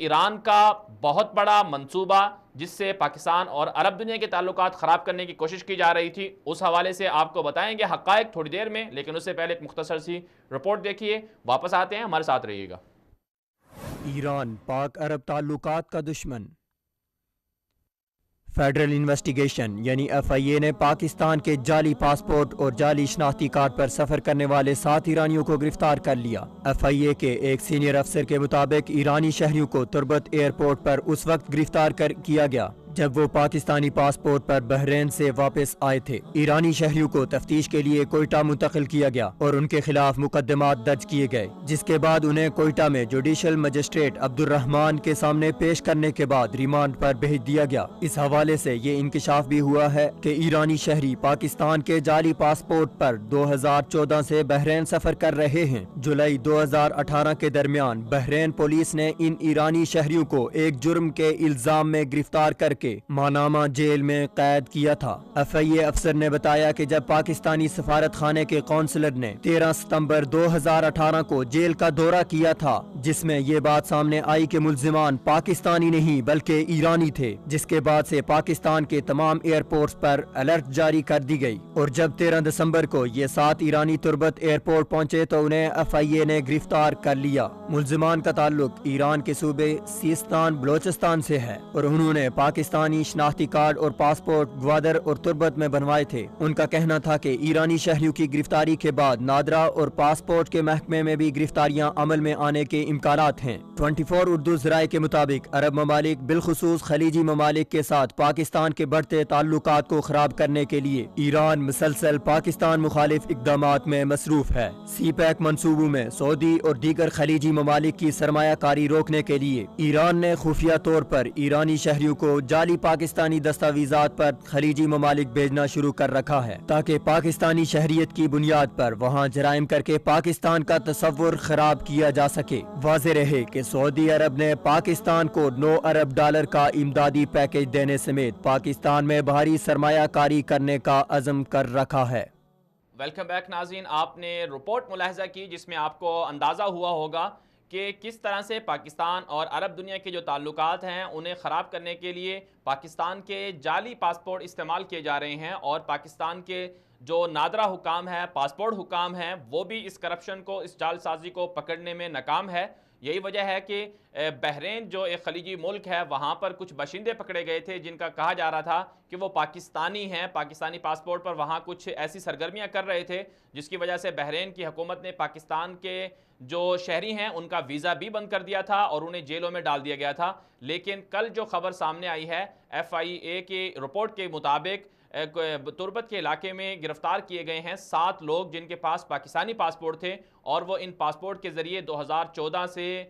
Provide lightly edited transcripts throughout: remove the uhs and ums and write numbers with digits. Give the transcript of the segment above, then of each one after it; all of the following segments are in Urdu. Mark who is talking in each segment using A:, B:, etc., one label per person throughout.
A: ایران کا بہت بڑا منصوبہ جس سے پاکستان اور عرب دنیا کے تعلقات خراب کرنے کی کوشش کی جا رہی تھی، اس حوالے سے آپ کو بتائیں گے حقائق تھوڑی دیر میں، لیکن اس سے پہلے ایک مختصر سی رپورٹ دیکھیے، واپس آتے ہیں، ہمارے ساتھ رہیے گا۔
B: ایران پاک عرب تعلقات کا دشمن۔ فیڈرل انویسٹیگیشن یعنی ایف آئی اے نے پاکستان کے جعلی پاسپورٹ اور جعلی شناختی کارڈ پر سفر کرنے والے 7 ایرانیوں کو گرفتار کر لیا۔ ایف آئی اے کے ایک سینئر افسر کے مطابق ایرانی شہریوں کو تربت ایئرپورٹ پر اس وقت گرفتار کیا گیا جب وہ پاکستانی پاسپورٹ پر بحرین سے واپس آئے تھے۔ ایرانی شہریوں کو تفتیش کے لیے کوئٹہ منتقل کیا گیا اور ان کے خلاف مقدمات درج کیے گئے، جس کے بعد انہیں کوئٹہ میں جوڈیشل مجسٹریٹ عبد الرحمان کے سامنے پیش کرنے کے بعد ریمانڈ پر بھیج دیا گیا۔ اس حوالے سے یہ انکشاف بھی ہوا ہے کہ ایرانی شہری پاکستان کے جعلی پاسپورٹ پر 2014 سے بحرین سفر کر رہے ہیں۔ جولائی 2018 کے درمیان بحرین پولیس نے ان ایرانی شہریوں کو ایک جرم کے الزام میں گرفتار کر کے مانامہ جیل میں قید کیا تھا۔ ایف آئی اے افسر نے بتایا کہ جب پاکستانی سفارت خانے کے قونصلر نے 13 ستمبر 2018 کو جیل کا دورہ کیا تھا، جس میں یہ بات سامنے آئی کہ ملزمان پاکستانی نہیں بلکہ ایرانی تھے، جس کے بعد سے پاکستان کے تمام ایئرپورٹس پر الرٹ جاری کر دی گئی، اور جب 13 دسمبر کو یہ 7 ایرانی تربت ایئرپورٹ پہنچے تو انہیں ایف آئی اے نے گرفتار کر لیا۔ ملزمان کا تعلق ایران کے صوبے سیستان بلوچستان سے ہے اور انہوں نے پاکستانی شناختی کارڈ اور پاسپورٹ گوادر اور تربت میں بنوائے تھے۔ ان کا کہنا تھا کہ ایرانی شہریوں کی گرفتاری کے بعد نادرا اور پاسپورٹ کے محکمے میں بھی گرفتاریاں عمل میں آنے کے امکانات ہیں۔ 24 اردو ذرائع کے مطابق عرب ممالک بالخصوص خلیجی ممالک کے ساتھ پاکستان کے بڑھتے تعلقات کو خراب کرنے کے لیے ایران مسلسل پاکستان مخالف اقدامات میں مصروف ہے۔ سی پیک منصوبوں میں سعودی اور دیگر خلیجی ممالک کی سرمایہ کاری روکنے کے لیے ایران نے خفیہ طور پر ایرانی شہریوں کو جعلی پاکستانی دستاویزات پر خلیجی ممالک بھیجنا شروع کر رکھا ہے تاکہ پاکستانی شہریت کی بنیاد پر وہاں جرائم کر کے پاکستان کا تصور خراب کیا جا سکے۔ واضح رہے کہ سعودی عرب نے پاکستان کو 9 ارب ڈالر کا امدادی پیکیج دینے سمیت پاکستان میں بھاری سرمایہ کاری کرنے کا عزم کر رکھا ہے۔
A: ویلکم بیک ناظرین، آپ نے رپورٹ ملاحظہ کی جس میں آپ کو اندازہ ہوا ہوگا کہ کس طرح سے پاکستان اور عرب دنیا کے جو تعلقات ہیں انہیں خراب کرنے کے لیے پاکستان کے جعلی پاسپورٹ استعمال کیے جا رہے ہیں، اور پاکستان کے جو نادرا حکام ہے، پاسپورٹ حکام ہیں، وہ بھی اس کرپشن کو، اس جعل سازی کو پکڑنے میں ناکام ہے۔ یہی وجہ ہے کہ بحرین جو ایک خلیجی ملک ہے، وہاں پر کچھ باشندے پکڑے گئے تھے جن کا کہا جا رہا تھا کہ وہ پاکستانی ہیں، پاکستانی پاسپورٹ پر وہاں کچھ ایسی سرگرمیاں کر رہے تھے جس کی وجہ سے بحرین کی حکومت نے پاکستان کے جو شہری ہیں ان کا ویزا بھی بند کر دیا تھا اور انہیں جیلوں میں ڈال دیا گیا تھا۔ لیکن کل جو خبر سامنے آئی ہے ایف آئی اے کی رپورٹ کے مطابق، تربت کے علاقے میں گرفتار کیے گئے ہیں 7 لوگ جن کے پاس پاکستانی پاسپورٹ تھے، اور وہ ان پاسپورٹ کے ذریعے 2014 سے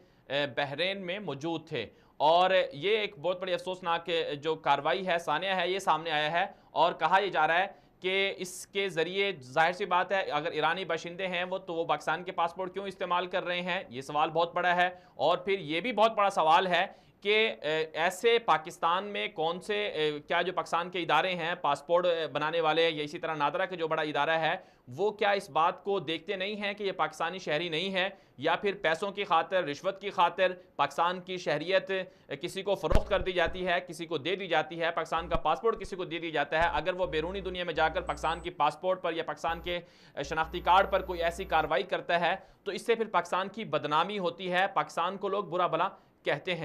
A: بحرین میں موجود تھے۔ اور یہ ایک بہت بڑی افسوسناک جو کارروائی ہے، سانحہ ہے، یہ سامنے آیا ہے، اور کہا یہ جا رہا ہے کہ اس کے ذریعے ظاہر سی بات ہے اگر ایرانی باشندے ہیں وہ پاکستان کے پاسپورٹ کیوں استعمال کر رہے ہیں، یہ سوال بہت بڑا ہے۔ اور پھر یہ بھی بہت بڑا سوال ہے کہ ایسے پاکستان میں کون سے کیا جو پاکستان کے ادارے ہیں پاسپورٹ بنانے والے، یا اسی طرح نادرا کے جو بڑا ادارہ ہے، وہ کیا اس بات کو دیکھتے نہیں ہیں کہ یہ پاکستانی شہری نہیں ہے، یا پھر پیسوں کی خاطر، رشوت کی خاطر پاکستان کی شہریت کسی کو فروخت کر دی جاتی ہے، کسی کو دے دی جاتی ہے، پاکستان کا پاسپورٹ کسی کو دے دی جاتا ہے۔ اگر وہ بیرونی دنیا میں جا کر پاکستان کی پاسپورٹ پر یا پاکستان کے شناختی کارڈ پر کوئی ایسی کارروائی کرتا ہے تو اس سے پھر پاکستان کی بدنامی ہوتی ہے، پاکستان کو لوگ برا بھلا کہتے ہیں۔